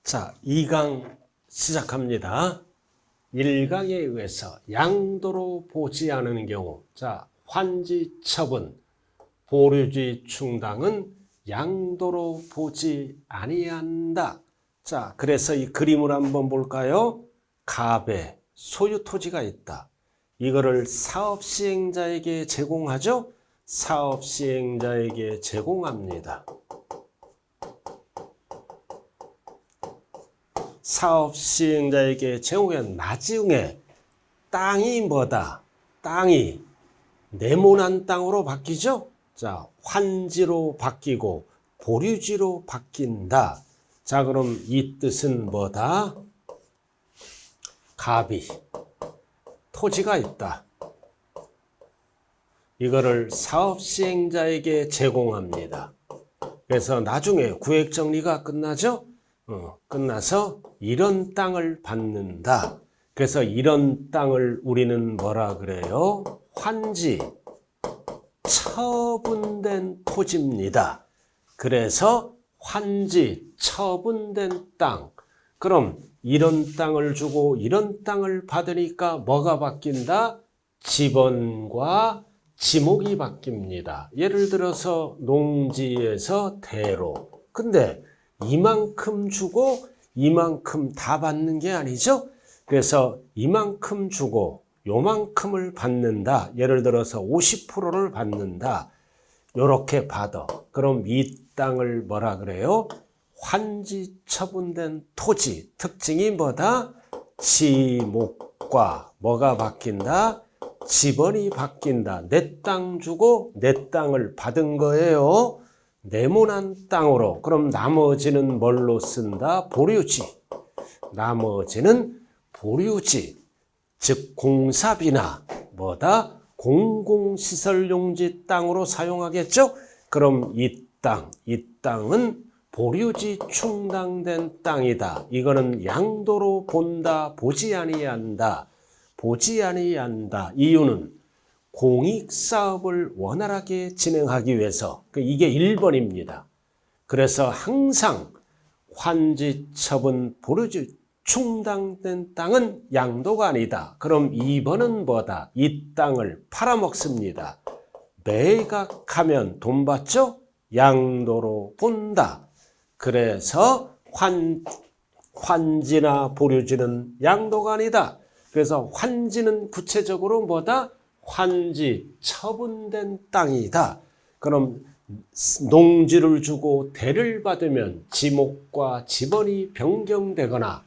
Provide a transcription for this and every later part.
자, 2강 시작합니다. 1강에 의해서 양도로 보지 않은 경우, 자, 환지 처분, 보류지 충당은 양도로 보지 아니한다. 자, 그래서 이 그림을 한번 볼까요? 갑에 소유 토지가 있다. 이거를 사업 시행자에게 제공하죠? 사업 시행자에게 제공합니다. 사업 시행자에게 제공한 나중에 땅이 뭐다? 땅이 네모난 땅으로 바뀌죠? 자, 환지로 바뀌고 보류지로 바뀐다. 자, 그럼 이 뜻은 뭐다? 갑이 토지가 있다. 이거를 사업 시행자에게 제공합니다. 그래서 나중에 구획 정리가 끝나죠? 끝나서 이런 땅을 받는다. 그래서 이런 땅을 우리는 뭐라 그래요? 환지, 처분된 토지입니다. 그래서 환지, 처분된 땅. 그럼 이런 땅을 주고 이런 땅을 받으니까 뭐가 바뀐다? 지번과 지목이 바뀝니다. 예를 들어서 농지에서 대로. 근데 이만큼 주고 이만큼 다 받는 게 아니죠. 그래서 이만큼 주고 요만큼을 받는다. 예를 들어서 50%를 받는다. 요렇게 받아. 그럼 이 땅을 뭐라 그래요? 환지 처분된 토지. 특징이 뭐다? 지목과 뭐가 바뀐다? 지번이 바뀐다. 내 땅 주고 내 땅을 받은 거예요. 네모난 땅으로. 그럼 나머지는 뭘로 쓴다? 보류지. 나머지는 보류지. 즉 공사비나 뭐다? 공공시설 용지 땅으로 사용하겠죠? 그럼 이 땅은 보류지 충당된 땅이다. 이거는 양도로 본다, 보지 아니한다. 보지 아니한다. 이유는 공익사업을 원활하게 진행하기 위해서, 이게 1번입니다. 그래서 항상 환지, 처분, 보류지 충당된 땅은 양도가 아니다. 그럼 2번은 뭐다? 이 땅을 팔아먹습니다. 매각하면 돈 받죠? 양도로 본다. 그래서 환지나 보류지는 양도가 아니다. 그래서 환지는 구체적으로 뭐다? 환지, 처분된 땅이다. 그럼 농지를 주고 대를 받으면 지목과 지번이 변경되거나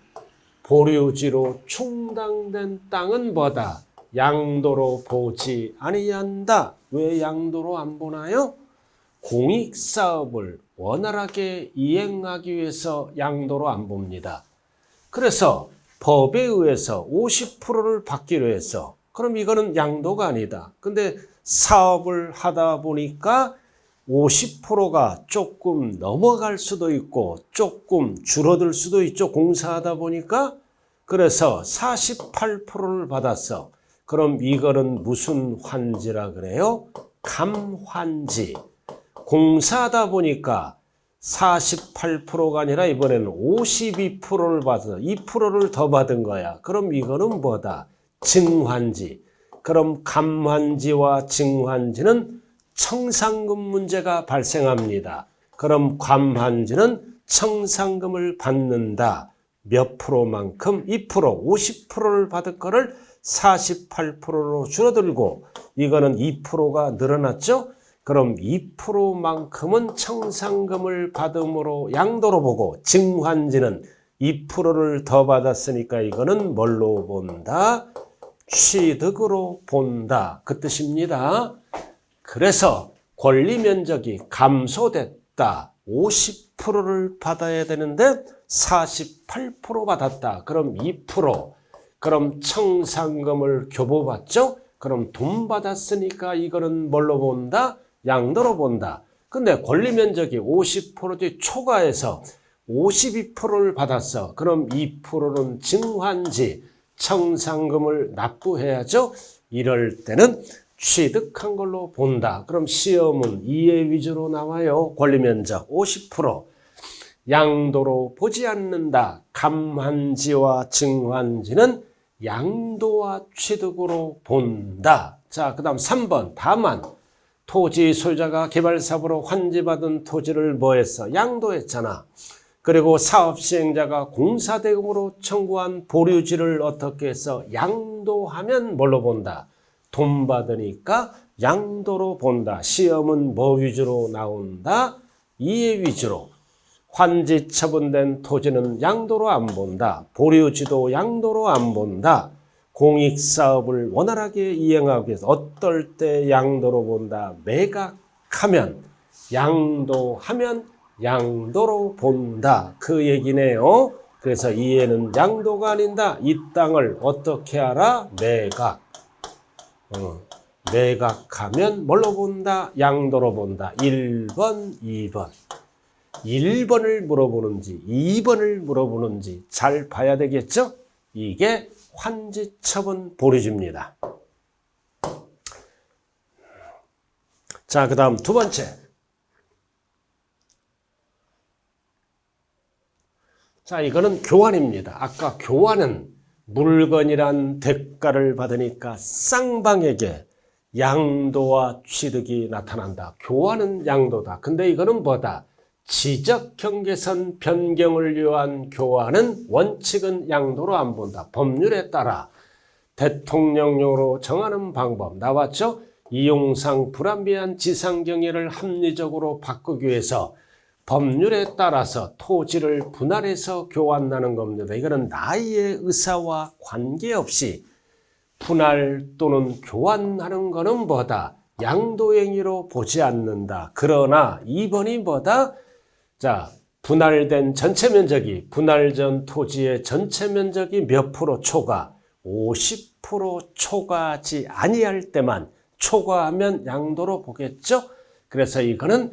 보류지로 충당된 땅은 뭐다? 양도로 보지 아니한다. 왜 양도로 안 보나요? 공익사업을 원활하게 이행하기 위해서 양도로 안 봅니다. 그래서 법에 의해서 50%를 받기로 해서 그럼 이거는 양도가 아니다. 근데 사업을 하다 보니까 50%가 조금 넘어갈 수도 있고 조금 줄어들 수도 있죠. 공사하다 보니까. 그래서 48%를 받았어. 그럼 이거는 무슨 환지라 그래요? 감환지. 공사하다 보니까 48%가 아니라 이번에는 52%를 받아서 2%를 더 받은 거야. 그럼 이거는 뭐다? 증환지. 그럼 감환지와 증환지는 청산금 문제가 발생합니다. 그럼 감환지는 청산금을 받는다. 몇 프로만큼? 2%, 50%를 받을 거를 48%로 줄어들고 이거는 2%가 늘어났죠? 그럼 2%만큼은 청산금을 받음으로 양도로 보고 증환지는 2%를 더 받았으니까 이거는 뭘로 본다? 취득으로 본다. 그 뜻입니다. 그래서 권리 면적이 감소됐다. 50%를 받아야 되는데 48% 받았다. 그럼 2%. 그럼 청산금을 교부받죠? 그럼 돈 받았으니까 이거는 뭘로 본다? 양도로 본다. 근데 권리 면적이 50% 초과해서 52%를 받았어. 그럼 2%는 증환지, 청산금을 납부해야죠. 이럴 때는 취득한 걸로 본다. 그럼 시험은 이해 위주로 나와요. 권리 면적 50%. 양도로 보지 않는다. 감환지와 증환지는 양도와 취득으로 본다. 자, 그 다음 3번. 다만 토지 소유자가 개발사업으로 환지받은 토지를 뭐했어? 양도했잖아. 그리고 사업시행자가 공사대금으로 청구한 보류지를 어떻게 해서 양도하면 뭘로 본다? 돈 받으니까 양도로 본다. 시험은 뭐 위주로 나온다? 이해 위주로. 환지 처분된 토지는 양도로 안 본다. 보류지도 양도로 안 본다. 공익사업을 원활하게 이행하기 위해서 어떨 때 양도로 본다. 매각하면, 양도하면 양도로 본다. 그 얘기네요. 그래서 이해는 양도가 아닌다. 이 땅을 어떻게 알아? 매각. 매각하면 뭘로 본다? 양도로 본다. 1번, 2번. 1번을 물어보는지 2번을 물어보는지 잘 봐야 되겠죠? 이게 환지처분 보류지입니다. 자, 그 다음 두 번째. 자, 이거는 교환입니다. 아까 교환은 물건이란 대가를 받으니까 쌍방에게 양도와 취득이 나타난다. 교환은 양도다. 근데 이거는 뭐다? 지적경계선 변경을 위한 교환은 원칙은 양도로 안 본다. 법률에 따라 대통령령으로 정하는 방법 나왔죠? 이용상 불합리한 지상경계를 합리적으로 바꾸기 위해서 법률에 따라서 토지를 분할해서 교환하는 겁니다. 이거는 나의 의사와 관계없이 분할 또는 교환하는 것은 뭐다? 양도행위로 보지 않는다. 그러나 2번이 뭐다? 자, 분할된 전체 면적이 분할 전 토지의 전체 면적이 몇 프로 초과? 50% 초과하지 아니할 때만 초과하면 양도로 보겠죠? 그래서 이거는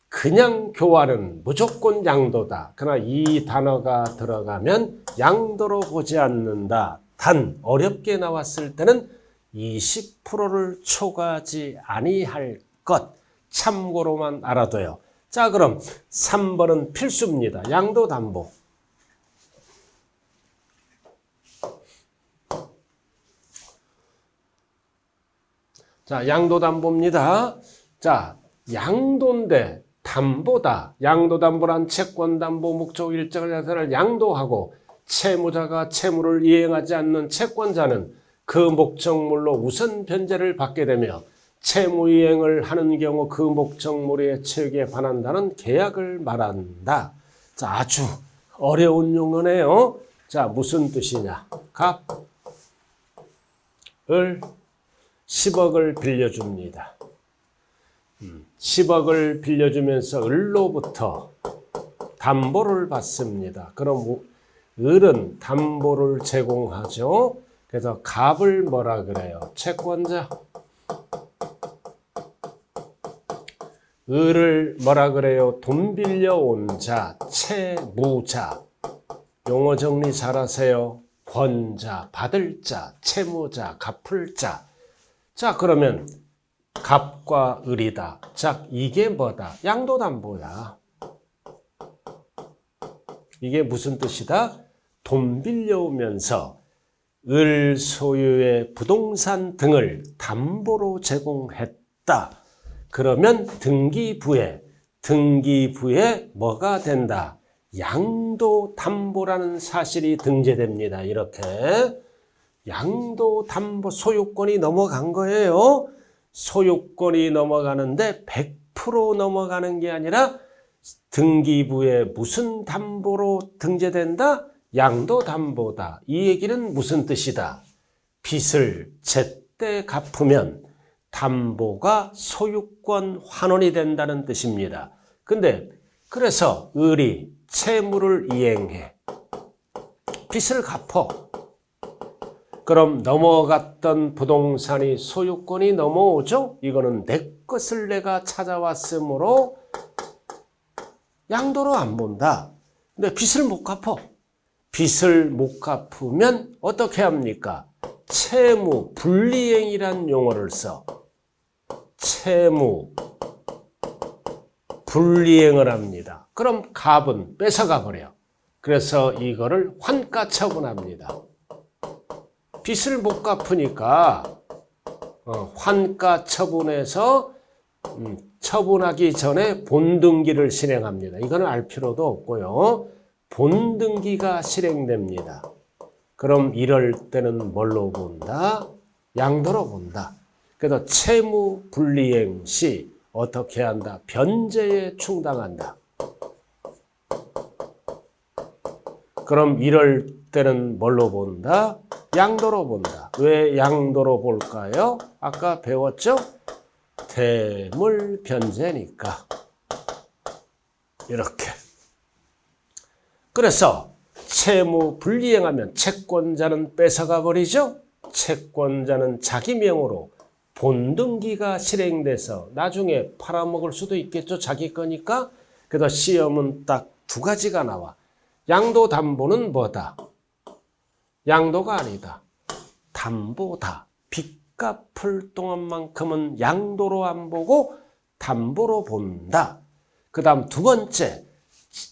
그냥 교환은 무조건 양도다. 그러나 이 단어가 들어가면 양도로 보지 않는다. 단 어렵게 나왔을 때는 20%를 초과하지 아니할 것 참고로만 알아둬요. 자, 그럼 3번은 필수입니다. 양도담보. 자, 양도담보입니다. 자, 양도인데 담보다. 양도담보란 채권담보 목적 일정을 자산을 양도하고 채무자가 채무를 이행하지 않는 채권자는 그 목적물로 우선 변제를 받게 되며 채무 이행을 하는 경우 그 목적물의 체육에 반한다는 계약을 말한다. 자, 아주 어려운 용어네요. 자, 무슨 뜻이냐? 갑을 10억을 빌려줍니다. 10억을 빌려주면서 을로부터 담보를 받습니다. 그럼 을은 담보를 제공하죠. 그래서 갑을 뭐라 그래요? 채권자. 을을 뭐라 그래요? 돈 빌려온 자, 채무자. 용어 정리 잘하세요. 권자, 받을 자, 채무자, 갚을 자. 자, 그러면 갑과 을이다. 자, 이게 뭐다? 양도담보야. 이게 무슨 뜻이다? 돈 빌려오면서 을 소유의 부동산 등을 담보로 제공했다. 그러면 등기부에 뭐가 된다? 양도담보라는 사실이 등재됩니다. 이렇게 양도담보 소유권이 넘어간 거예요. 소유권이 넘어가는데 100% 넘어가는 게 아니라 등기부에 무슨 담보로 등재된다? 양도담보다. 이 얘기는 무슨 뜻이다? 빚을 제때 갚으면 담보가 소유권 환원이 된다는 뜻입니다. 근데 그래서 을이 채무를 이행해. 빚을 갚어. 그럼 넘어갔던 부동산이 소유권이 넘어오죠? 이거는 내 것을 내가 찾아왔으므로 양도로 안 본다. 근데 빚을 못 갚어. 빚을 못 갚으면 어떻게 합니까? 채무 불이행이란 용어를 써. 채무 불이행을 합니다. 그럼 갑은 뺏어가 버려. 그래서 이거를 환가 처분합니다. 빚을 못 갚으니까 환가 처분해서 처분하기 전에 본등기를 실행합니다. 이거는 알 필요도 없고요. 본등기가 실행됩니다. 그럼 이럴 때는 뭘로 본다? 양도로 본다. 그래서 채무 불이행 시 어떻게 한다? 변제에 충당한다. 그럼 이럴 때는 뭘로 본다? 양도로 본다. 왜 양도로 볼까요? 아까 배웠죠? 대물변제니까. 이렇게. 그래서 채무 불이행하면 채권자는 뺏어가 버리죠? 채권자는 자기 명으로 본등기가 실행돼서 나중에 팔아먹을 수도 있겠죠? 자기 거니까. 그래서 시험은 딱 두 가지가 나와. 양도 담보는 뭐다? 양도가 아니다. 담보다. 빚 갚을 동안만큼은 양도로 안 보고 담보로 본다. 그 다음 두 번째,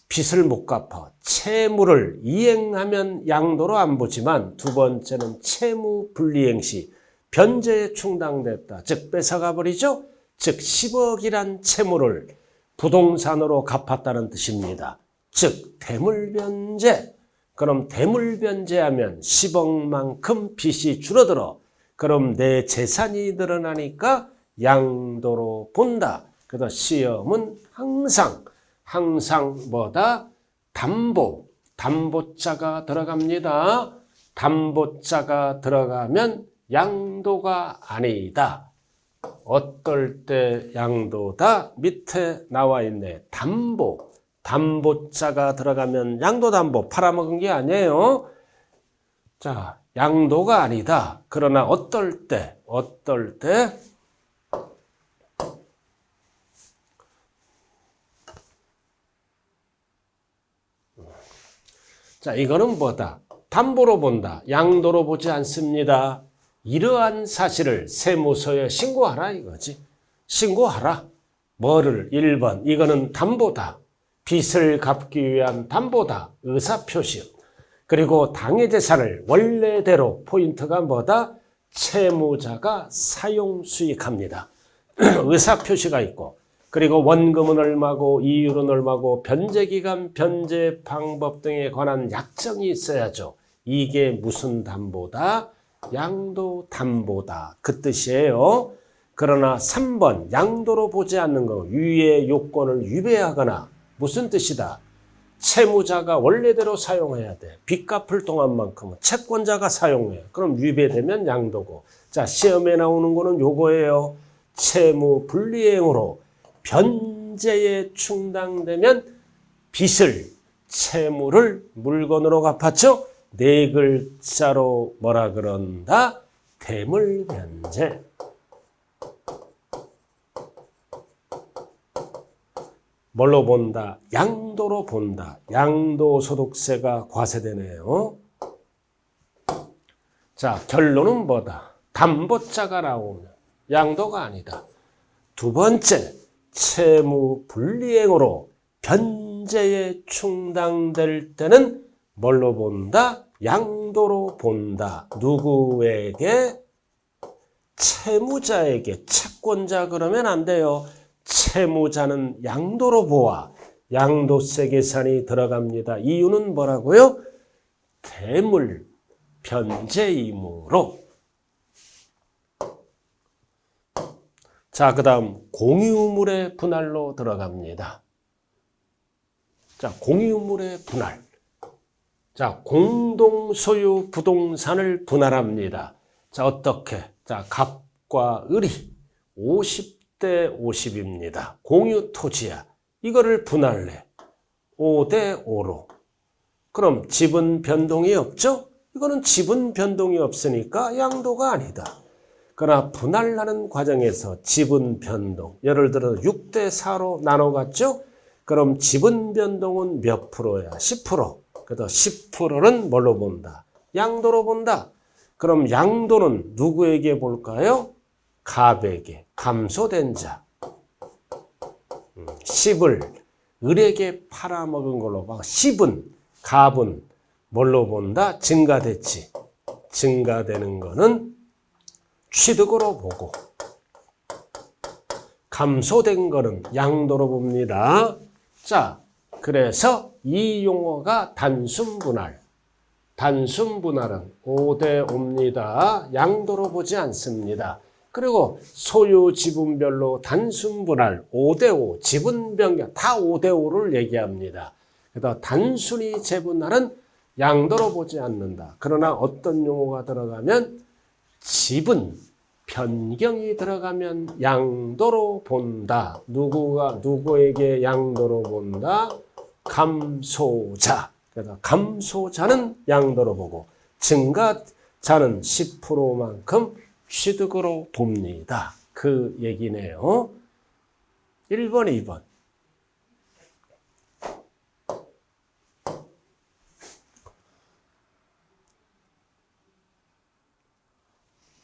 빚을 못 갚아 채무를 이행하면 양도로 안 보지만 두 번째는 채무 불이행 시 변제에 충당됐다. 즉 뺏어가 버리죠. 즉 10억이란 채무를 부동산으로 갚았다는 뜻입니다. 즉 대물변제. 그럼 대물변제하면 10억만큼 빚이 줄어들어. 그럼 내 재산이 늘어나니까 양도로 본다. 그래서 시험은 항상 뭐다? 담보자가 들어갑니다. 담보자가 들어가면 양도가 아니다. 어떨 때 양도다? 밑에 나와 있네. 담보자가 들어가면 양도담보 팔아먹은 게 아니에요. 자, 양도가 아니다. 그러나 어떨 때? 자, 이거는 뭐다? 담보로 본다. 양도로 보지 않습니다. 이러한 사실을 세무서에 신고하라 이거지. 신고하라. 뭐를? 1번. 이거는 담보다. 빚을 갚기 위한 담보다. 의사표시. 그리고 당해 재산을 원래대로 포인트가 뭐다? 채무자가 사용 수익합니다. 의사표시가 있고 그리고 원금은 얼마고 이율은 얼마고 변제기간, 변제 방법 등에 관한 약정이 있어야죠. 이게 무슨 담보다? 양도 담보다. 그 뜻이에요. 그러나 3번 양도로 보지 않는 거 위의 요건을 위배하거나 무슨 뜻이다? 채무자가 원래대로 사용해야 돼. 빚 갚을 동안만큼은 채권자가 사용해. 그럼 위배되면 양도고. 자, 시험에 나오는 거는 요거예요. 채무 불이행으로 변제에 충당되면 빚을, 채무를 물건으로 갚았죠. 네 글자로 뭐라 그런다? 대물변제. 뭘로 본다? 양도로 본다. 양도소득세가 과세되네요. 자, 결론은 뭐다? 담보자가 나오면 양도가 아니다. 두 번째, 채무 불이행으로 변제에 충당될 때는 뭘로 본다? 양도로 본다. 누구에게? 채무자에게. 채권자 그러면 안 돼요. 채무자는 양도로 보아 양도세 계산이 들어갑니다. 이유는 뭐라고요? 대물 변제이므로. 자, 그 다음 공유물의 분할로 들어갑니다. 자, 공유물의 분할. 자, 공동소유 부동산을 분할합니다. 자, 어떻게? 자, 갑과 을이 50대 50입니다. 공유 토지야. 이거를 분할해. 5대 5로. 그럼 지분 변동이 없죠? 이거는 지분 변동이 없으니까 양도가 아니다. 그러나 분할하는 과정에서 지분 변동, 예를 들어 6대 4로 나눠갔죠? 그럼 지분 변동은 몇 프로야? 10%. 그래서 10%는 뭘로 본다? 양도로 본다. 그럼 양도는 누구에게 볼까요? 갑에게. 감소된 자. 10을 을에게 팔아먹은 걸로 봐. 10은, 갑은 뭘로 본다? 증가됐지. 증가되는 거는 취득으로 보고, 감소된 거는 양도로 봅니다. 자, 그래서 이 용어가 단순분할. 단순분할은 5대 5입니다. 양도로 보지 않습니다. 그리고 소유 지분별로 단순분할 5대 5, 지분 변경 다 5대 5를 얘기합니다. 그래서 단순히 재분할은 양도로 보지 않는다. 그러나 어떤 용어가 들어가면 지분 변경이 들어가면 양도로 본다. 누구에게 양도로 본다? 감소자. 그래서 감소자는 양도로 보고 증가자는 10%만큼 취득으로 봅니다. 그 얘기네요. 1번, 2번.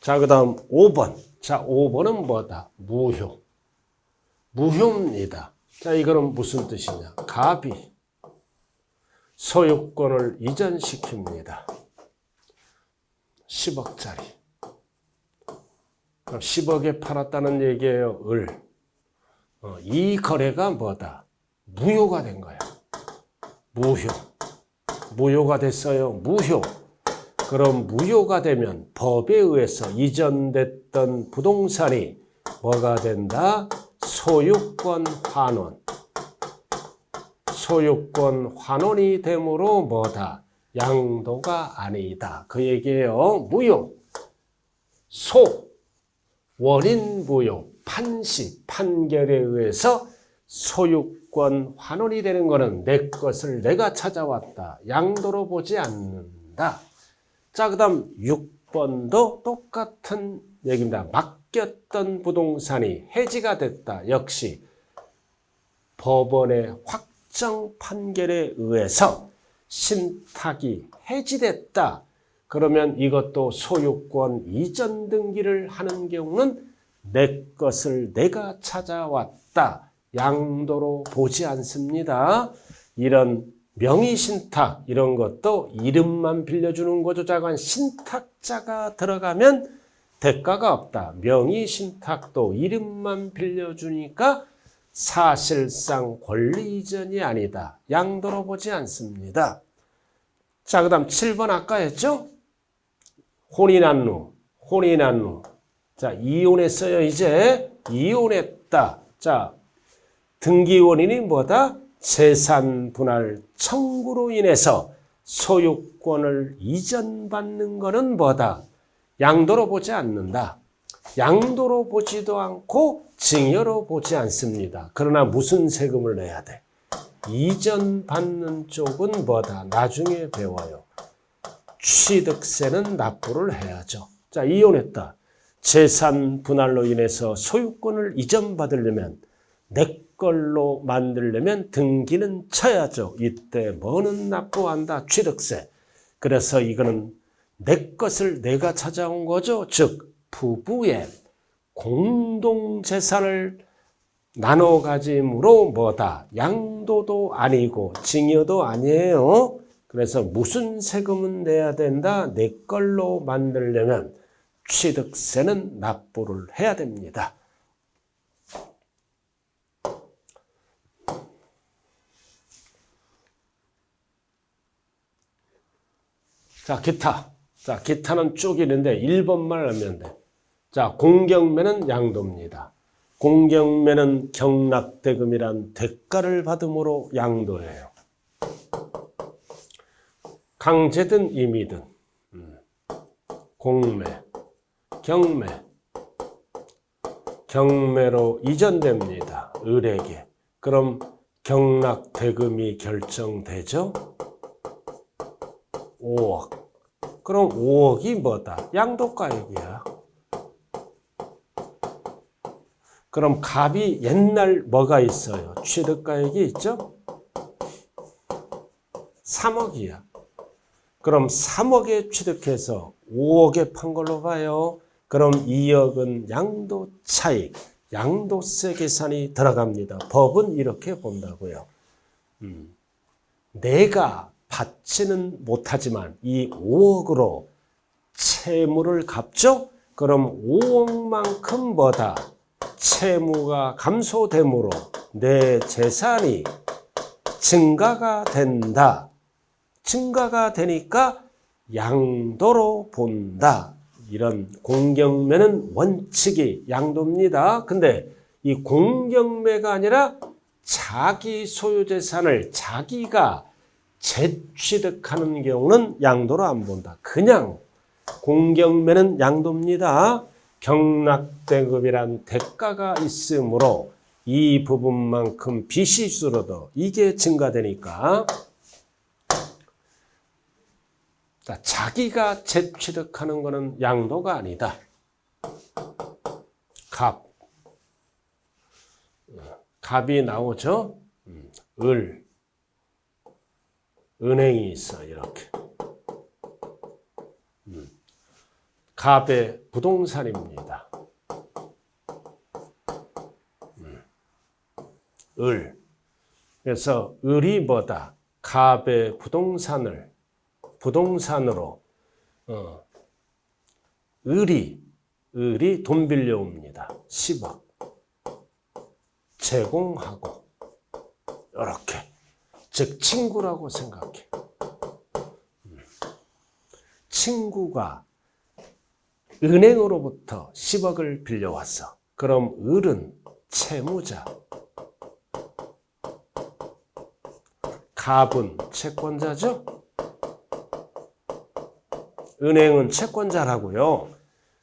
자, 그 다음 5번. 자, 5번은 뭐다? 무효. 무효입니다. 자, 이거는 무슨 뜻이냐? 갑이 소유권을 이전시킵니다. 10억짜리. 그럼 10억에 팔았다는 얘기예요. 을. 이 거래가 뭐다? 무효가 된 거야. 무효. 무효가 됐어요. 무효. 그럼 무효가 되면 법에 의해서 이전됐던 부동산이 뭐가 된다? 소유권 환원. 소유권 환원이 되므로 뭐다? 양도가 아니다. 그 얘기예요. 무효. 소. 원인 무효. 판시. 판결에 의해서 소유권 환원이 되는 것은 내 것을 내가 찾아왔다. 양도로 보지 않는다. 자, 그 다음 6번도 똑같은 얘기입니다. 맡겼던 부동산이 해지가 됐다. 역시 법원의 확정 판결에 의해서 신탁이 해지됐다. 그러면 이것도 소유권 이전 등기를 하는 경우는 내 것을 내가 찾아왔다. 양도로 보지 않습니다. 이런 명의신탁 이런 것도 이름만 빌려주는 거죠. 자관 신탁자가 들어가면 대가가 없다. 명의신탁도 이름만 빌려주니까 사실상 권리 이전이 아니다. 양도로 보지 않습니다. 자, 그 다음 7번 아까 했죠? 혼인한 후. 자, 이혼했어요. 이제 이혼했다. 자, 등기 원인이 뭐다? 재산 분할 청구로 인해서 소유권을 이전받는 것은 뭐다? 양도로 보지 않는다. 양도로 보지도 않고 증여로 보지 않습니다. 그러나 무슨 세금을 내야 돼? 이전받는 쪽은 뭐다? 나중에 배워요. 취득세는 납부를 해야죠. 자, 이혼했다. 재산 분할로 인해서 소유권을 이전받으려면 내 걸로 만들려면 등기는 쳐야죠. 이때 뭐는 납부한다? 취득세. 그래서 이거는 내 것을 내가 찾아온 거죠. 즉 부부의 공동재산을 나눠 가짐으로 뭐다? 양도도 아니고 증여도 아니에요. 그래서 무슨 세금은 내야 된다? 내 걸로 만들려면 취득세는 납부를 해야 됩니다. 자, 기타. 자, 기타는 쭉 있는데 1번만 하면 돼. 자, 공경매는 양도입니다. 공경매는 경락대금이란 대가를 받음으로 양도해요. 강제든 임의든 공매, 경매로 이전됩니다. 을에게. 그럼 경락대금이 결정되죠? 5억. 그럼 5억이 뭐다? 양도가액이야. 그럼 갑이 옛날 뭐가 있어요? 취득가액이 있죠? 3억이야. 그럼 3억에 취득해서 5억에 판 걸로 봐요. 그럼 2억은 양도 차익. 양도세 계산이 들어갑니다. 법은 이렇게 본다고요. 내가 받지는 못하지만 이 5억으로 채무를 갚죠? 그럼 5억만큼 뭐다? 채무가 감소되므로 내 재산이 증가가 된다. 증가가 되니까 양도로 본다. 이런 공경매는 원칙이 양도입니다. 근데 이 공경매가 아니라 자기 소유재산을 자기가 재취득하는 경우는 양도로 안 본다. 그냥 공경매는 양도입니다. 경락대급이란 대가가 있으므로 이 부분만큼 빚이 줄어도 이게 증가되니까 자기가 재취득하는 것은 양도가 아니다. 갑이 나오죠. 은행이 있어 이렇게. 갑의 부동산입니다. 그래서 을이 뭐다? 갑의 부동산으로 을이 돈 빌려옵니다. 10억 제공하고 이렇게 즉 친구라고 생각해. 친구가 은행으로부터 10억을 빌려왔어. 그럼 을은 채무자, 갑은 채권자죠. 은행은 채권자라고요.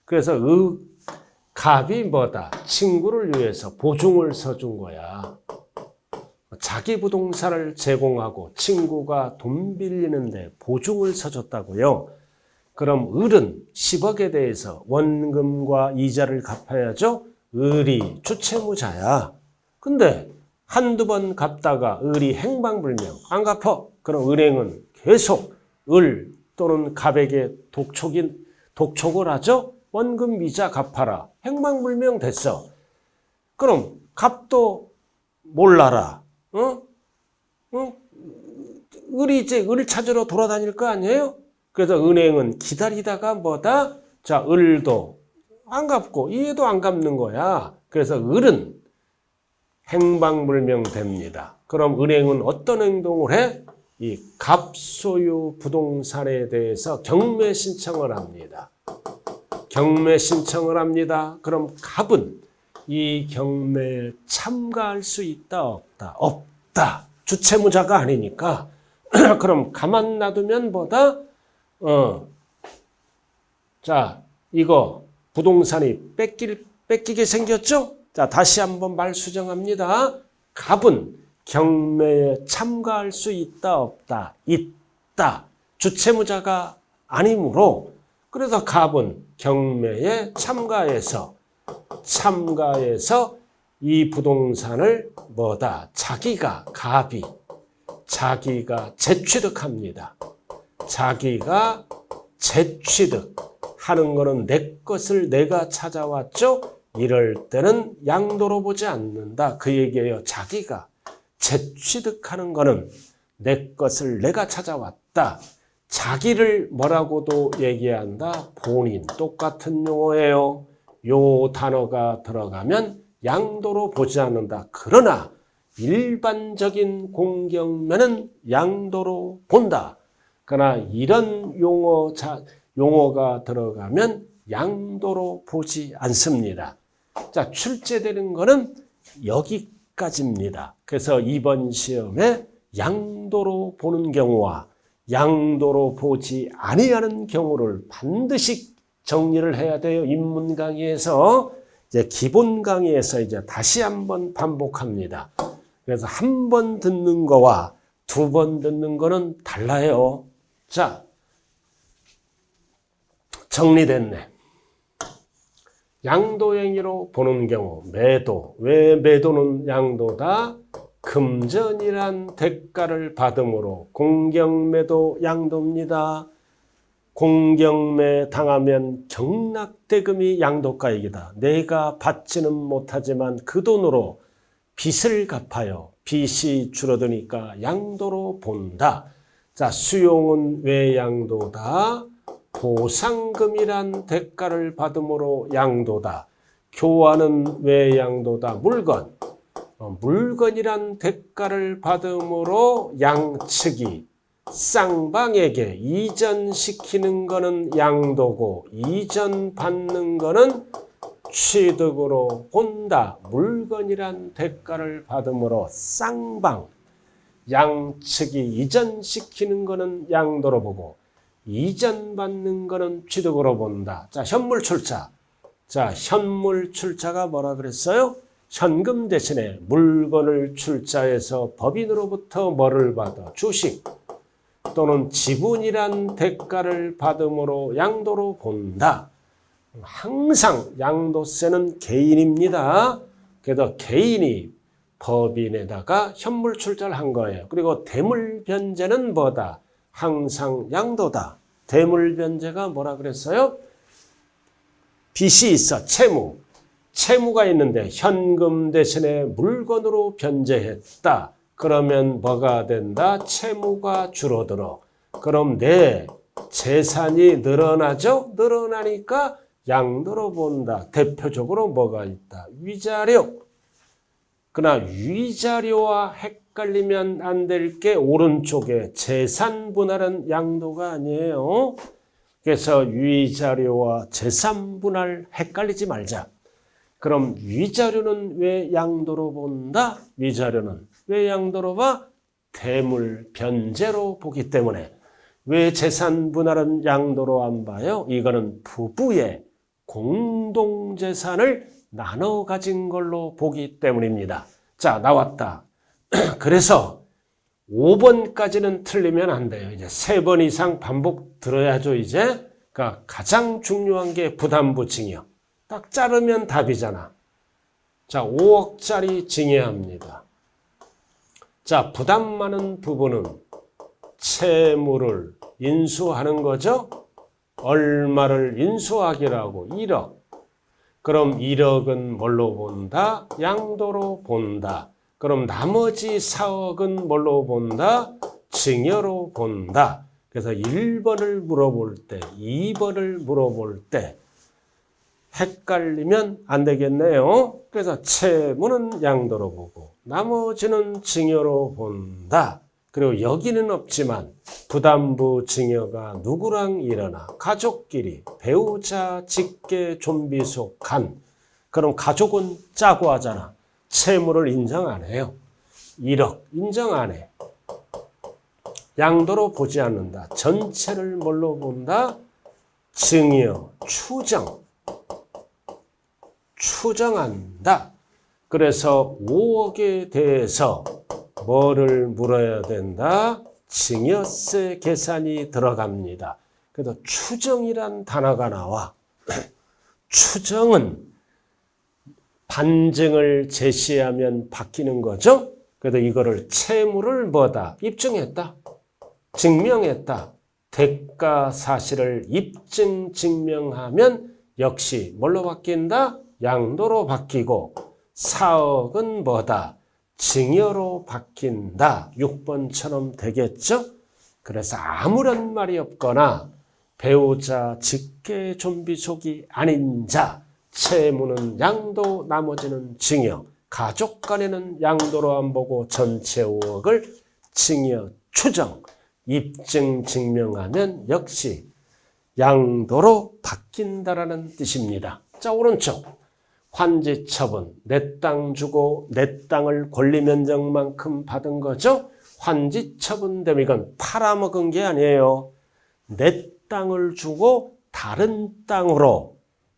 그래서 갑이 뭐다? 친구를 위해서 보증을 서준 거야. 자기 부동산을 제공하고 친구가 돈 빌리는데 보증을 서줬다고요. 그럼 을은 10억에 대해서 원금과 이자를 갚아야죠. 을이 주채무자야. 근데 한두 번 갚다가 을이 행방불명 안 갚아. 그럼 은행은 계속 을 또는 갑에게 독촉을 하죠. 원금 이자 갚아라. 행방불명 됐어. 그럼 갑도 몰라라. 을이 이제 을 찾으러 돌아다닐 거 아니에요? 그래서 은행은 기다리다가 뭐다? 자, 을도 안 갚고 얘도 안 갚는 거야. 그래서 을은 행방불명 됩니다. 그럼 은행은 어떤 행동을 해? 이 갑소유 부동산에 대해서 경매 신청을 합니다. 경매 신청을 합니다. 그럼 갑은 이 경매에 참가할 수 있다, 없다? 없다. 주채무자가 아니니까. 그럼 가만 놔두면 뭐다? 자, 이거 부동산이 뺏기게 생겼죠? 자, 다시 한번 말 수정합니다. 갑은 경매에 참가할 수 있다, 없다? 있다. 주채무자가 아니므로 그래서 갑은 경매에 참가해서 이 부동산을 뭐다? 갑이 자기가 재취득합니다. 자기가 재취득하는 거는 내 것을 내가 찾아왔죠? 이럴 때는 양도로 보지 않는다. 그 얘기예요. 자기가 재취득하는 거는 내 것을 내가 찾아왔다. 자기를 뭐라고도 얘기한다. 본인. 똑같은 용어예요. 요 단어가 들어가면 양도로 보지 않는다. 그러나 일반적인 공경매는 양도로 본다. 그러나 이런 용어가 들어가면 양도로 보지 않습니다. 자, 출제되는 거는 여기까지입니다. 그래서 이번 시험에 양도로 보는 경우와 양도로 보지 아니하는 경우를 반드시 정리를 해야 돼요. 입문 강의에서 이제 기본 강의에서 이제 다시 한번 반복합니다. 그래서 한 번 듣는 거와 두 번 듣는 거는 달라요. 자, 정리됐네. 양도행위로 보는 경우 매도. 왜 매도는 양도다? 금전이란 대가를 받음으로 공경매도 양도입니다. 공경매 당하면 경락대금이 양도가액이다. 내가 받지는 못하지만 그 돈으로 빚을 갚아요. 빚이 줄어드니까 양도로 본다. 자, 수용은 왜 양도다? 보상금이란 대가를 받음으로 양도다. 교환은 왜 양도다? 물건. 물건이란 대가를 받음으로 양측이 쌍방에게 이전시키는 거는 양도고 이전받는 거는 취득으로 본다. 물건이란 대가를 받음으로 쌍방 양측이 이전시키는 거는 양도로 보고 이전받는 거는 취득으로 본다. 자, 현물출자. 자, 현물출자가 뭐라 그랬어요? 현금 대신에 물건을 출자해서 법인으로부터 뭐를 받아? 주식 또는 지분이란 대가를 받음으로 양도로 본다. 항상 양도세는 개인입니다. 그래서 개인이 법인에다가 현물 출자를 한 거예요. 그리고 대물변제는 뭐다? 항상 양도다. 대물변제가 뭐라 그랬어요? 빚이 있어. 채무. 채무가 있는데 현금 대신에 물건으로 변제했다. 그러면 뭐가 된다? 채무가 줄어들어. 그럼 내 재산이 늘어나죠? 늘어나니까 양도로 본다. 대표적으로 뭐가 있다? 위자료. 그러나 위자료와 헷갈리면 안 될 게 오른쪽에 재산 분할은 양도가 아니에요. 그래서 위자료와 재산 분할 헷갈리지 말자. 그럼 위자료는 왜 양도로 본다? 위자료는 왜 양도로 봐? 대물 변제로 보기 때문에. 왜 재산 분할은 양도로 안 봐요? 이거는 부부의 공동재산을 나눠 가진 걸로 보기 때문입니다. 자, 나왔다. 그래서 5번까지는 틀리면 안 돼요. 이제 3번 이상 반복 들어야죠, 이제. 그러니까 가장 중요한 게 부담부 징여. 딱 자르면 답이잖아. 자, 5억짜리 징여합니다. 자, 부담 많은 부분은 채무를 인수하는 거죠. 얼마를 인수하기라고? 1억. 그럼 1억은 뭘로 본다? 양도로 본다. 그럼 나머지 4억은 뭘로 본다? 징여로 본다. 그래서 1번을 물어볼 때, 2번을 물어볼 때 헷갈리면 안 되겠네요. 그래서 채무는 양도로 보고 나머지는 징여로 본다. 그리고 여기는 없지만 부담부 징여가 누구랑 일어나? 가족끼리, 배우자, 직계, 좀비 속, 간. 그럼 가족은 짜고 하잖아. 채무를 인정 안 해요. 1억 인정 안 해. 양도로 보지 않는다. 전체를 뭘로 본다? 징여, 추정한다. 그래서 5억에 대해서 뭐를 물어야 된다? 징여세 계산이 들어갑니다. 그래서 추정이란 단어가 나와. 추정은 반증을 제시하면 바뀌는 거죠. 그래서 이거를 채무를 뭐다? 입증했다. 증명했다. 대가 사실을 입증 증명하면 역시 뭘로 바뀐다? 양도로 바뀌고 4억은 뭐다? 징여로 바뀐다. 6번처럼 되겠죠? 그래서 아무런 말이 없거나 배우자, 직계, 좀비 속이 아닌 자, 채무는 양도, 나머지는 징여, 가족 간에는 양도로 안 보고 전체 5억을 징여, 추정, 입증, 증명하면 역시 양도로 바뀐다라는 뜻입니다. 자, 오른쪽. 환지처분, 내 땅 주고 내 땅을 권리면적만큼 받은 거죠. 환지처분되면 이건 팔아먹은 게 아니에요. 내 땅을 주고 다른 땅으로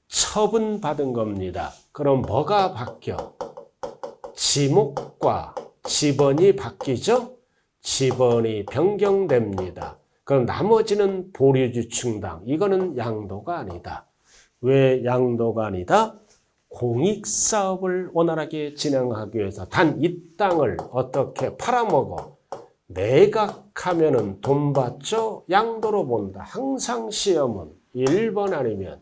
처분받은 겁니다. 그럼 뭐가 바뀌어? 지목과 지번이 바뀌죠. 지번이 변경됩니다. 그럼 나머지는 보류주충당. 이거는 양도가 아니다. 왜 양도가 아니다? 공익사업을 원활하게 진행하기 위해서 단 이 땅을 어떻게 팔아먹어? 내가 하면은 돈 받죠? 양도로 본다. 항상 시험은 1번 아니면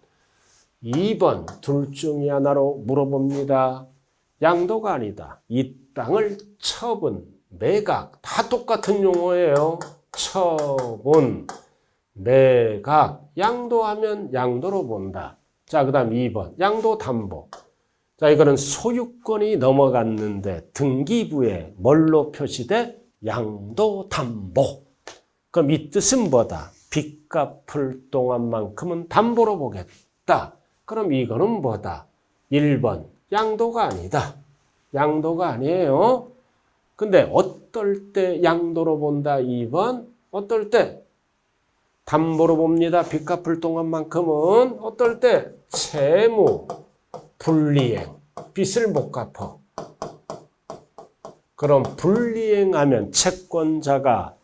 2번 둘 중에 하나로 물어봅니다. 양도가 아니다. 이 땅을 처분, 매각 다 똑같은 용어예요. 처분, 매각, 양도하면 양도로 본다. 자, 그 다음 2번 양도 담보. 자, 이거는 소유권이 넘어갔는데 등기부에 뭘로 표시돼? 양도 담보. 그럼 이 뜻은 뭐다? 빚 갚을 동안만큼은 담보로 보겠다. 그럼 이거는 뭐다? 1번 양도가 아니다. 양도가 아니에요. 근데 어떨 때 양도로 본다? 2번 어떨 때? 담보로 봅니다. 빚 갚을 동안만큼은. 어떨 때? 채무 불이행. 빚을 못 갚아. 그럼 불이행하면 채권자가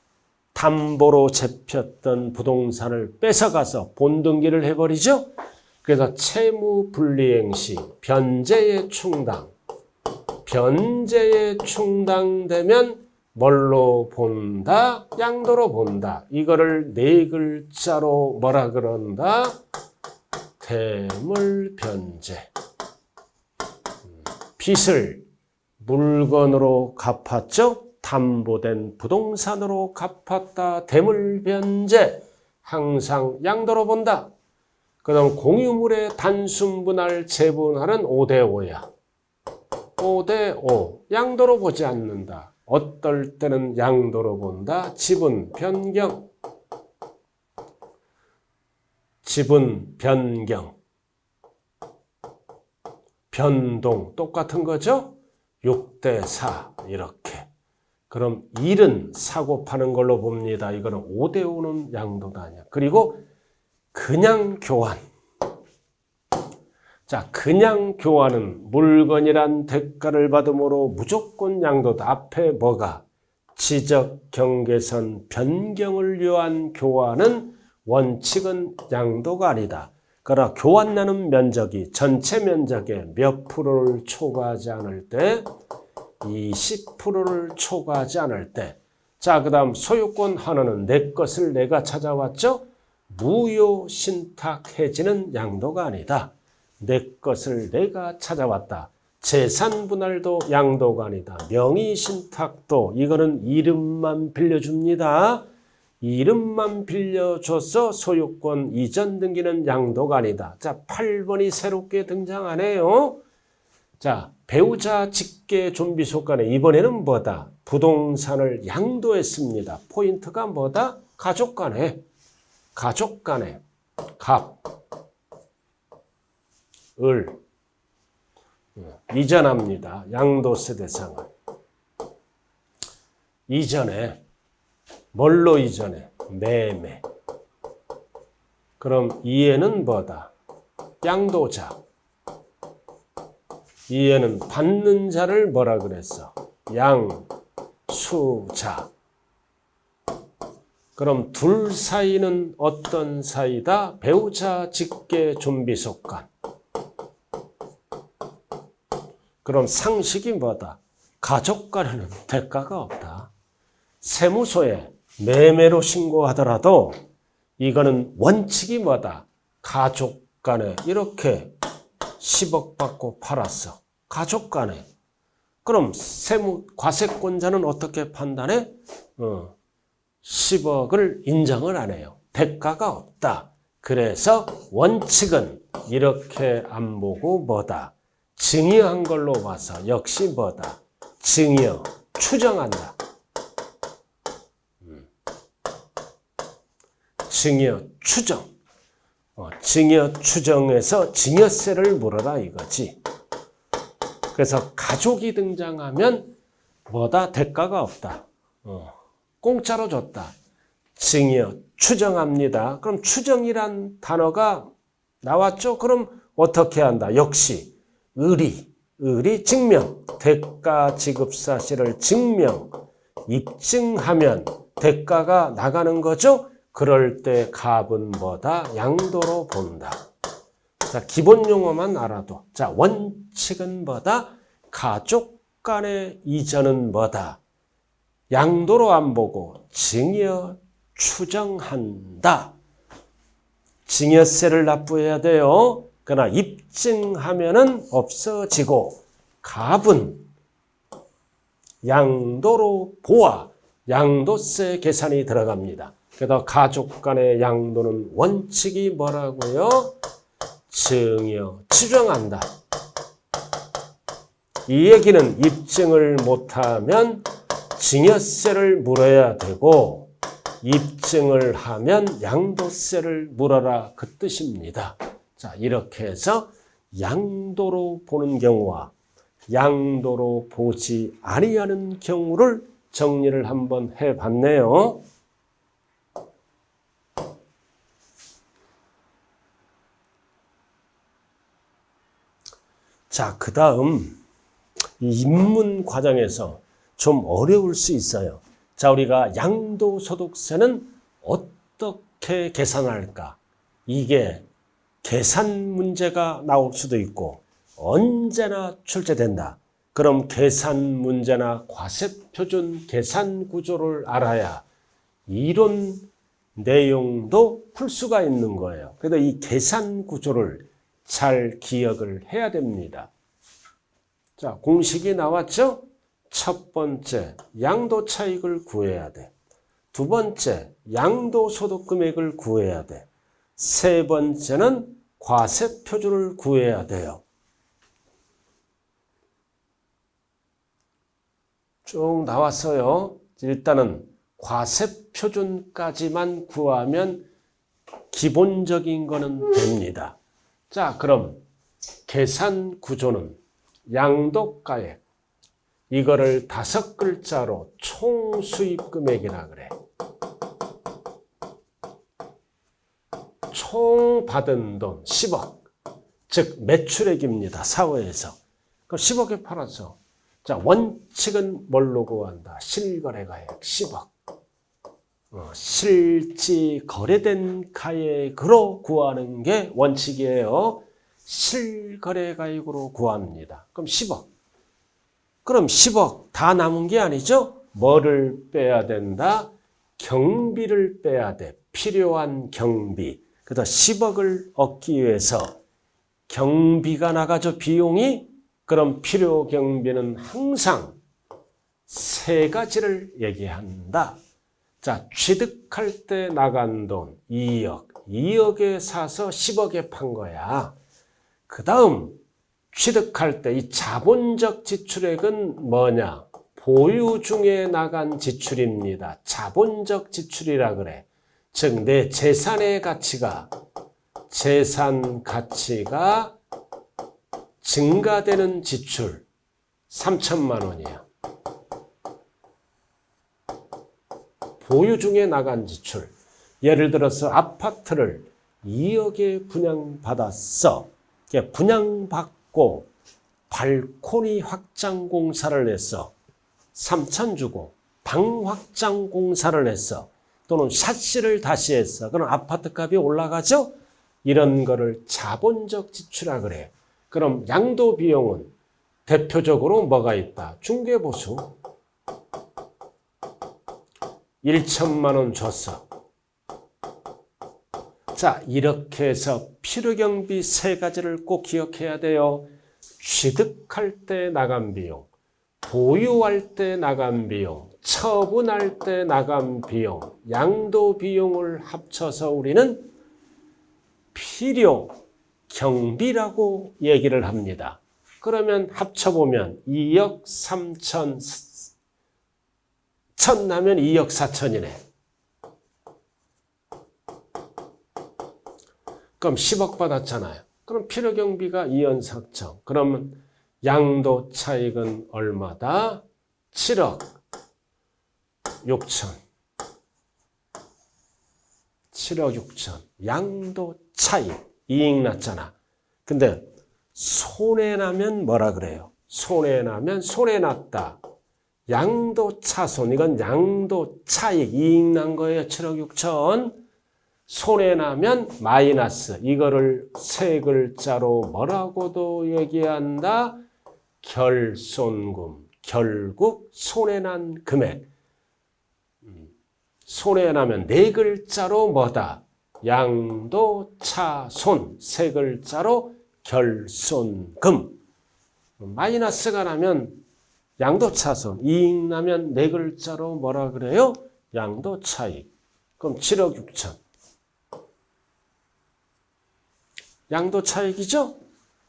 담보로 잡혔던 부동산을 뺏어가서 본등기를 해버리죠. 그래서 채무 불이행 시 변제에 충당. 변제에 충당되면 뭘로 본다? 양도로 본다. 이거를 네 글자로 뭐라 그런다? 대물변제. 빚을 물건으로 갚았죠? 담보된 부동산으로 갚았다. 대물변제. 항상 양도로 본다. 그 다음 공유물의 단순분할 재분할은 5대5야. 5대5. 양도로 보지 않는다. 어떨 때는 양도로 본다. 지분 변경. 지분 변경. 변동. 똑같은 거죠? 6대4 이렇게. 그럼 일은 사고 파는 걸로 봅니다. 이거는 5대5는 양도가 아니야. 그리고 그냥 교환. 자, 그냥 교환은 물건이란 대가를 받음으로 무조건 양도다. 앞에 뭐가? 지적 경계선 변경을 위한 교환은 원칙은 양도가 아니다. 그러나 교환하는 면적이 전체 면적의 몇 프로를 초과하지 않을 때 20%를 초과하지 않을 때. 자, 그 다음 소유권 환원은 내 것을 내가 찾아왔죠? 무효 신탁 해지는 양도가 아니다. 내 것을 내가 찾아왔다. 재산 분할도 양도가 아니다. 명의 신탁도 이거는 이름만 빌려줍니다. 이름만 빌려줘서 소유권 이전 등기는 양도가 아니다. 자, 8번이 새롭게 등장하네요. 자, 배우자 직계 좀비 속간에 이번에는 뭐다? 부동산을 양도했습니다. 포인트가 뭐다? 가족 간에. 가족 간에. 갑. 을. 이전합니다. 양도세 대상을. 이전에. 뭘로 이전해? 매매. 그럼 이에는 뭐다? 양도자. 이에는 받는 자를 뭐라 그랬어? 양수자. 그럼 둘 사이는 어떤 사이다? 배우자 직계 좀비 속간. 그럼 상식이 뭐다? 가족 간에는 대가가 없다. 세무서에 매매로 신고하더라도 이거는 원칙이 뭐다? 가족 간에 이렇게 10억 받고 팔았어. 가족 간에. 그럼 세무 과세권자는 어떻게 판단해? 10억을 인정을 안 해요. 대가가 없다. 그래서 원칙은 이렇게 안 보고 뭐다? 증여한 걸로 봐서 역시 뭐다? 증여, 추정한다. 증여, 추정. 증여, 추정에서 증여세를 물어라 이거지. 그래서 가족이 등장하면 뭐다? 대가가 없다. 공짜로 줬다. 증여, 추정합니다. 그럼 추정이란 단어가 나왔죠? 그럼 어떻게 한다? 역시 의리 증명, 대가 지급 사실을 증명, 입증하면 대가가 나가는 거죠? 그럴 때 갑은 뭐다? 양도로 본다. 자, 기본 용어만 알아도. 자, 원칙은 뭐다? 가족 간의 이전은 뭐다? 양도로 안 보고 증여 추정한다. 증여세를 납부해야 돼요. 그러나 입증하면은 없어지고 갑은 양도로 보아 양도세 계산이 들어갑니다. 그래서 가족 간의 양도는 원칙이 뭐라고요? 증여 추정한다. 이 얘기는 입증을 못하면 증여세를 물어야 되고 입증을 하면 양도세를 물어라 그 뜻입니다. 자, 이렇게 해서 양도로 보는 경우와 양도로 보지 아니하는 경우를 정리를 한번 해봤네요. 자, 그 다음 입문 과정에서 좀 어려울 수 있어요. 자, 우리가 양도소득세는 어떻게 계산할까? 이게 계산 문제가 나올 수도 있고 언제나 출제된다. 그럼 계산 문제나 과세표준 계산 구조를 알아야 이론 내용도 풀 수가 있는 거예요. 그래서 이 계산 구조를 잘 기억을 해야 됩니다. 자, 공식이 나왔죠? 첫 번째, 양도 차익을 구해야 돼. 두 번째, 양도소득 금액을 구해야 돼. 세 번째는 과세 표준을 구해야 돼요. 쭉 나왔어요. 일단은 과세 표준까지만 구하면 기본적인 거는 됩니다. 자, 그럼 계산 구조는 양도가액, 이거를 5글자로 총수입금액이라 그래. 총 받은 돈 10억, 즉 매출액입니다. 사회에서. 그럼 10억에 팔았어. 자, 원칙은 뭘로 구한다? 실거래가액 10억. 실지 거래된 가액으로 구하는 게 원칙이에요. 실거래가액으로 구합니다. 그럼 10억. 그럼 10억 다 남은 게 아니죠? 뭐를 빼야 된다? 경비를 빼야 돼. 필요한 경비. 그래서 10억을 얻기 위해서 경비가 나가죠. 비용이. 그럼 필요 경비는 항상 세 가지를 얘기한다. 자, 취득할 때 나간 돈 2억. 2억에 사서 10억에 판 거야. 그 다음 취득할 때 이 자본적 지출액은 뭐냐? 보유 중에 나간 지출입니다. 자본적 지출이라 그래. 즉, 내 재산의 가치가, 재산 가치가 증가되는 지출 3천만 원이야. 보유 중에 나간 지출. 예를 들어서 아파트를 2억에 분양받았어. 분양받고 발코니 확장 공사를 했어. 3천 주고 방 확장 공사를 했어. 또는 샷시를 다시 했어. 그럼 아파트 값이 올라가죠? 이런 거를 자본적 지출이라 그래. 그럼 양도 비용은 대표적으로 뭐가 있다? 중개보수. 1천만 원 줬어. 자, 이렇게 해서 필요경비 세 가지를 꼭 기억해야 돼요. 취득할 때 나간 비용, 보유할 때 나간 비용, 처분할 때 나간 비용, 양도 비용을 합쳐서 우리는 필요 경비라고 얘기를 합니다. 그러면 합쳐보면 2억 3천, 천 나면 2억 4천이네. 그럼 10억 받았잖아요. 그럼 필요경비가 2억 4천. 그러면 양도 차익은 얼마다? 7억 6천. 7억 6천. 양도 차익. 이익 났잖아. 근데 손해나면 뭐라 그래요? 손해나면 손해났다. 양도 차손. 이건 양도 차익. 이익 난 거예요. 7억 6천. 손해나면 마이너스. 이거를 세 글자로 뭐라고도 얘기한다? 결손금. 결국 손해난 금액. 손해 나면 네 글자로 뭐다? 양도차손. 세 글자로 결손금. 마이너스가 나면 양도차손. 이익 나면 네 글자로 뭐라 그래요? 양도차익. 그럼 7억 6천. 양도차익이죠?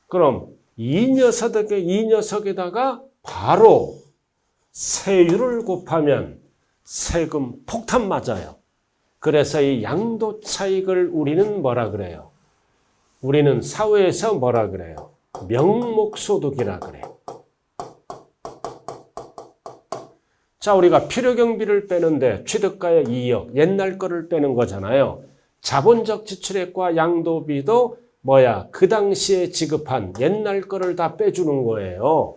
그럼 이 녀석에다가 바로 세율을 곱하면 세금 폭탄 맞아요. 그래서 이 양도차익을 우리는 뭐라 그래요? 우리는 사회에서 뭐라 그래요? 명목소득이라 그래요. 자, 우리가 필요경비를 빼는데 취득가의 2억, 옛날 거를 빼는 거잖아요. 자본적 지출액과 양도비도 그 당시에 지급한 옛날 거를 다 빼주는 거예요.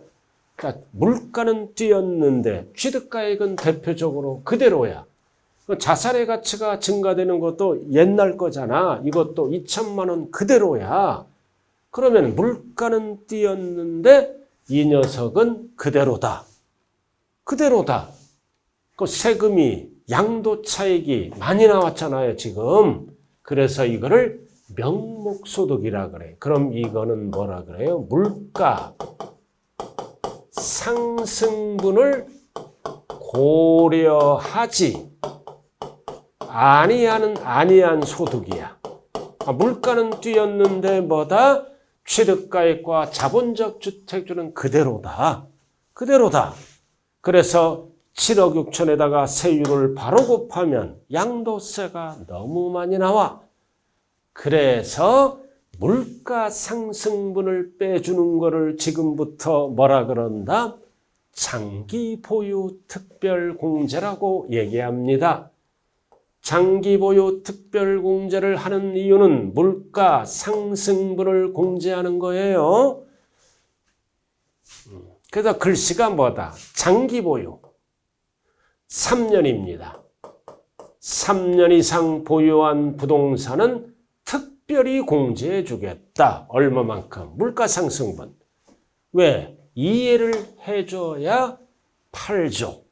자, 물가는 뛰었는데 취득가액은 대표적으로 그대로야. 자산의 가치가 증가되는 것도 옛날 거잖아. 이것도 2천만 원 그대로야. 그러면 물가는 뛰었는데 이 녀석은 그대로다. 그대로다. 그 세금이 양도차익이 많이 나왔잖아요, 지금. 그래서 이거를 명목소득이라 그래. 그럼 이거는 뭐라 그래요? 물가 상승분을 고려하지 아니한 소득이야. 물가는 뛰었는데 뭐다? 취득가액과 자본적 주택주는 그대로다. 그대로다. 그래서 7억 6천에다가 세율을 바로 곱하면 양도세가 너무 많이 나와. 그래서 물가 상승분을 빼주는 거를 지금부터 뭐라 그런다? 장기 보유 특별 공제라고 얘기합니다. 장기 보유 특별 공제를 하는 이유는 물가 상승분을 공제하는 거예요. 그래서 글씨가 뭐다? 장기 보유. 3년입니다. 3년 이상 보유한 부동산은 특별히 공제해 주겠다. 얼마만큼? 물가 상승분. 왜? 이해를 해줘야 팔죠.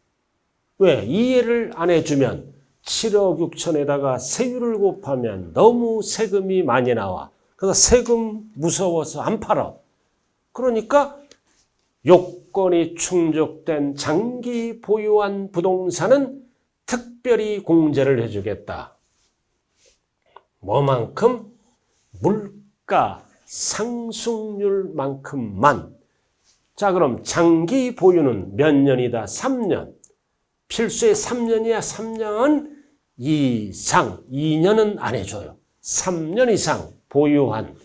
왜? 이해를 안 해주면 7억 6천에다가 세율을 곱하면 너무 세금이 많이 나와. 그래서 세금 무서워서 안 팔아. 그러니까 요건이 충족된 장기 보유한 부동산은 특별히 공제를 해주겠다. 뭐만큼? 물가 상승률만큼만. 자, 그럼 장기 보유는 몇 년이다? 3년. 필수의 3년이야. 3년 이상. 2년은 안 해줘요. 3년 이상 보유한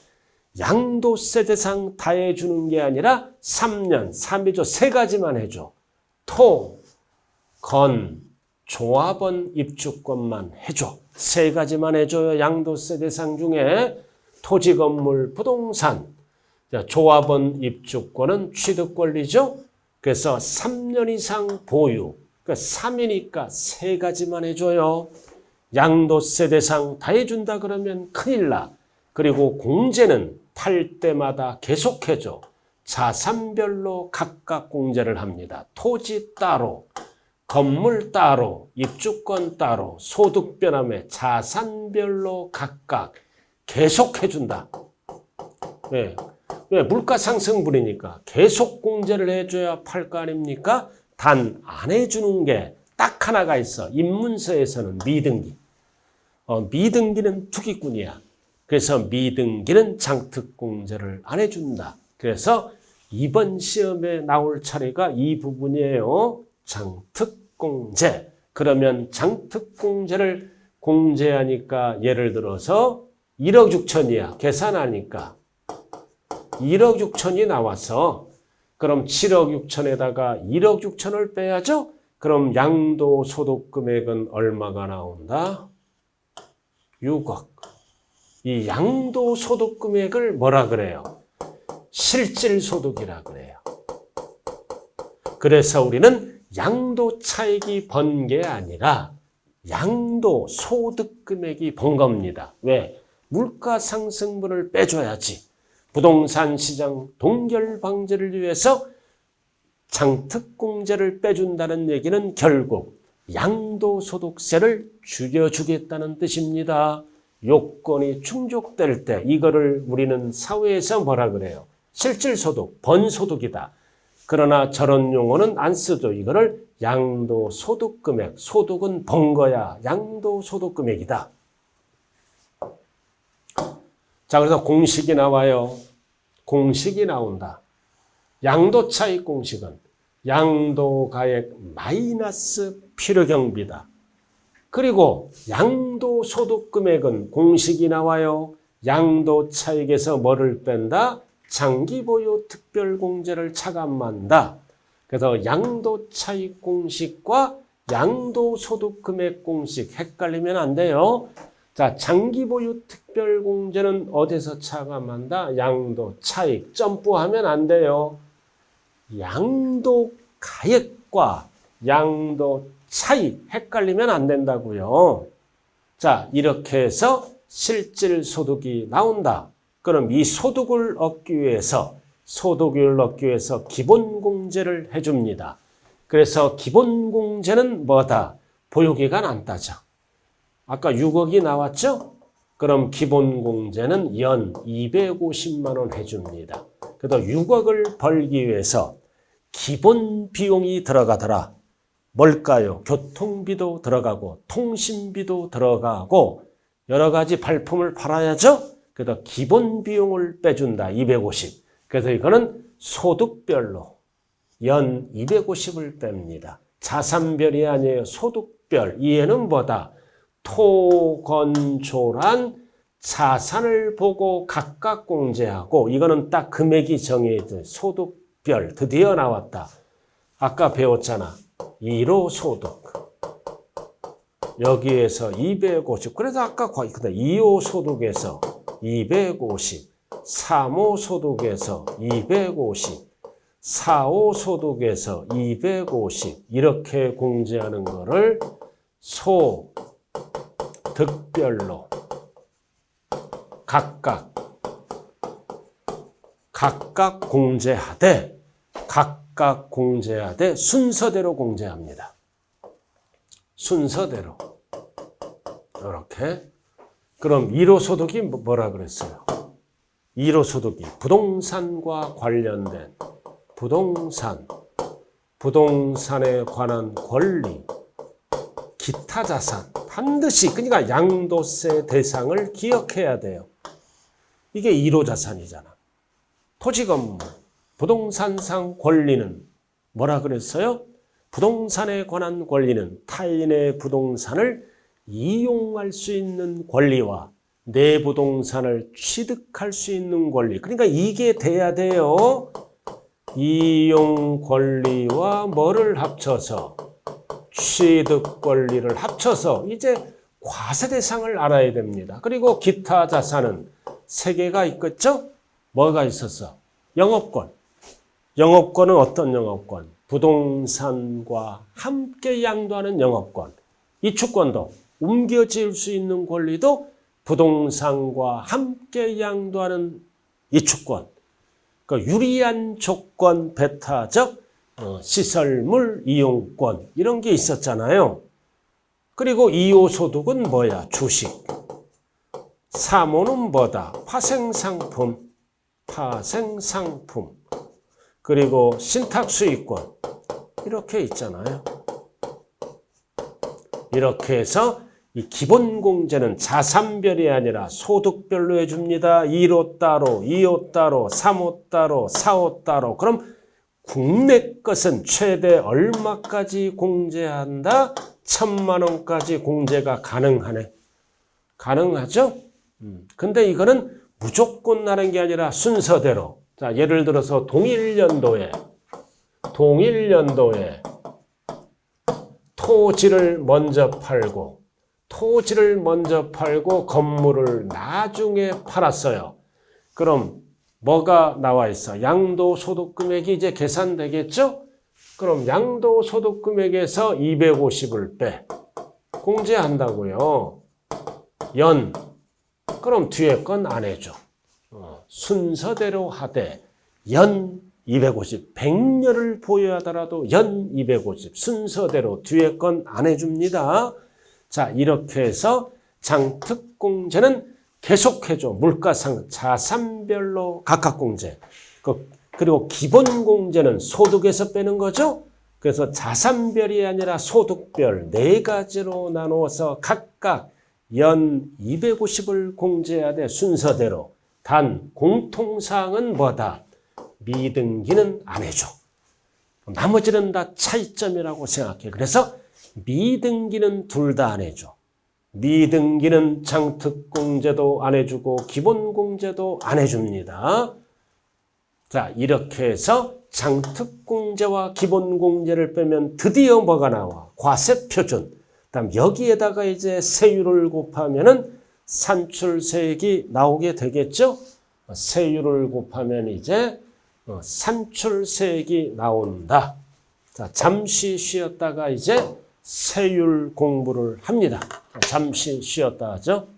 양도세 대상 다 해주는 게 아니라 3년, 3이죠. 세 가지만 해줘. 토, 건, 조합원 입주권만 해줘. 세 가지만 해줘요. 양도세 대상 중에 토지, 건물, 부동산. 조합원 입주권은 취득권리죠. 그래서 3년 이상 보유. 그러니까 3이니까 세 가지만 해줘요. 양도세 대상 다 해준다 그러면 큰일 나. 그리고 공제는 팔 때마다 계속해줘. 자산별로 각각 공제를 합니다. 토지 따로, 건물 따로, 입주권 따로, 소득 변함에 자산별로 각각 계속해준다. 왜? 물가 상승분이니까 계속 공제를 해줘야 팔 거 아닙니까? 단 안 해주는 게 딱 하나가 있어. 입문서에서는 미등기. 미등기는 투기꾼이야. 그래서 미등기는 장특공제를 안 해준다. 그래서 이번 시험에 나올 차례가 이 부분이에요. 장특공제. 그러면 장특공제를 공제하니까 예를 들어서 1억 6천이야. 계산하니까 1억 6천이 나와서 그럼 7억 6천에다가 1억 6천을 빼야죠. 그럼 양도소득금액은 얼마가 나온다? 6억. 이 양도소득금액을 뭐라 그래요? 실질소득이라 그래요. 그래서 우리는 양도차익이 번 게 아니라 양도소득금액이 번 겁니다. 왜? 물가상승분을 빼줘야지. 부동산 시장 동결 방지를 위해서 장특공제를 빼준다는 얘기는 결국 양도소득세를 줄여주겠다는 뜻입니다. 요건이 충족될 때 이거를 우리는 사회에서 뭐라 그래요? 실질소득, 번소득이다. 그러나 저런 용어는 안 쓰죠. 이거를 양도소득금액, 소득은 번 거야. 양도소득금액이다. 자, 그래서 공식이 나와요. 공식이 나온다. 양도차익 공식은 양도가액 마이너스 필요경비다. 그리고 양도소득금액은 공식이 나와요. 양도차익에서 뭐를 뺀다? 장기보유 특별공제를 차감한다. 그래서 양도차익 공식과 양도소득금액 공식 헷갈리면 안 돼요. 자, 장기보유 특별공제는 어디서 차감한다? 양도차익. 점프하면 안 돼요. 양도가액과 양도차익 헷갈리면 안 된다고요. 자, 이렇게 해서 실질소득이 나온다. 그럼 이 소득을 얻기 위해서 기본공제를 해줍니다. 그래서 기본공제는 뭐다? 보유기간 안 따져. 아까 6억이 나왔죠? 그럼 기본공제는 연 250만 원 해줍니다. 그래서 6억을 벌기 위해서 기본 비용이 들어가더라. 뭘까요? 교통비도 들어가고 통신비도 들어가고 여러 가지 발품을 팔아야죠? 그래서 기본 비용을 빼준다. 250. 그래서 이거는 소득별로 연 250을 뺍니다. 자산별이 아니에요. 소득별. 이해는 뭐다? 토건조란 자산을 보고 각각 공제하고 이거는 딱 금액이 정해져. 소득별. 드디어 나왔다. 아까 배웠잖아. 1호 소득. 여기에서 250. 그래서 아까 2호 소득에서 250, 3호 소득에서 250, 4호 소득에서 250 이렇게 공제하는 거를 소득별로 각각 공제하되 순서대로 공제합니다. 순서대로 이렇게. 그럼 1호 소득이 뭐라 그랬어요? 1호 소득이 부동산과 관련된 부동산에 관한 권리, 기타 자산 반드시 그러니까 양도세 대상을 기억해야 돼요. 이게 1호 자산이잖아. 토지 건물, 부동산상 권리는 뭐라 그랬어요? 부동산에 관한 권리는 타인의 부동산을 이용할 수 있는 권리와 내 부동산을 취득할 수 있는 권리. 그러니까 이게 돼야 돼요. 이용 권리와 뭐를 합쳐서 취득 권리를 합쳐서 이제 과세 대상을 알아야 됩니다. 그리고 기타 자산은 3개가 있겠죠? 뭐가 있었어? 영업권. 영업권은 어떤 영업권? 부동산과 함께 양도하는 영업권. 이주권도 옮겨질 수 있는 권리도 부동산과 함께 양도하는 이주권. 그러니까 유리한 조건 배타적 시설물 이용권 이런 게 있었잖아요. 그리고 2호 소득은 뭐야? 주식. 3호는 뭐다? 파생상품. 그리고 신탁수익권. 이렇게 있잖아요. 이렇게 해서 이 기본공제는 자산별이 아니라 소득별로 해줍니다. 1호 따로, 2호 따로, 3호 따로, 4호 따로. 그럼 국내 것은 최대 얼마까지 공제한다? 1,000만 원까지 공제가 가능하네. 가능하죠? 근데 이거는 무조건 나는 게 아니라 순서대로. 자, 예를 들어서 동일연도에 토지를 먼저 팔고 건물을 나중에 팔았어요. 그럼 뭐가 나와 있어? 양도소득금액이 이제 계산되겠죠? 그럼 양도소득금액에서 250을 빼. 공제한다고요. 연. 그럼 뒤에 건 안 해줘. 순서대로 하되 연 250, 100년을 보유하더라도 연 250 순서대로 뒤에 건 안 해줍니다. 자, 이렇게 해서 장특공제는 계속해줘. 물가상 자산별로 각각공제. 그리고 기본공제는 소득에서 빼는 거죠. 그래서 자산별이 아니라 소득별 4가지로 나누어서 각각 연 250을 공제해야 돼. 순서대로. 단 공통사항은 뭐다? 미등기는 안 해줘. 나머지는 다 차이점이라고 생각해. 그래서 미등기는 둘 다 안 해줘. 미등기는 장특공제도 안 해주고 기본공제도 안 해줍니다. 자, 이렇게 해서 장특공제와 기본공제를 빼면 드디어 뭐가 나와? 과세표준. 그다음 여기에다가 이제 세율을 곱하면은 산출세액이 나오게 되겠죠? 세율을 곱하면 이제 산출세액이 나온다. 자, 잠시 쉬었다가 이제 세율 공부를 합니다. 잠시 쉬었다 하죠.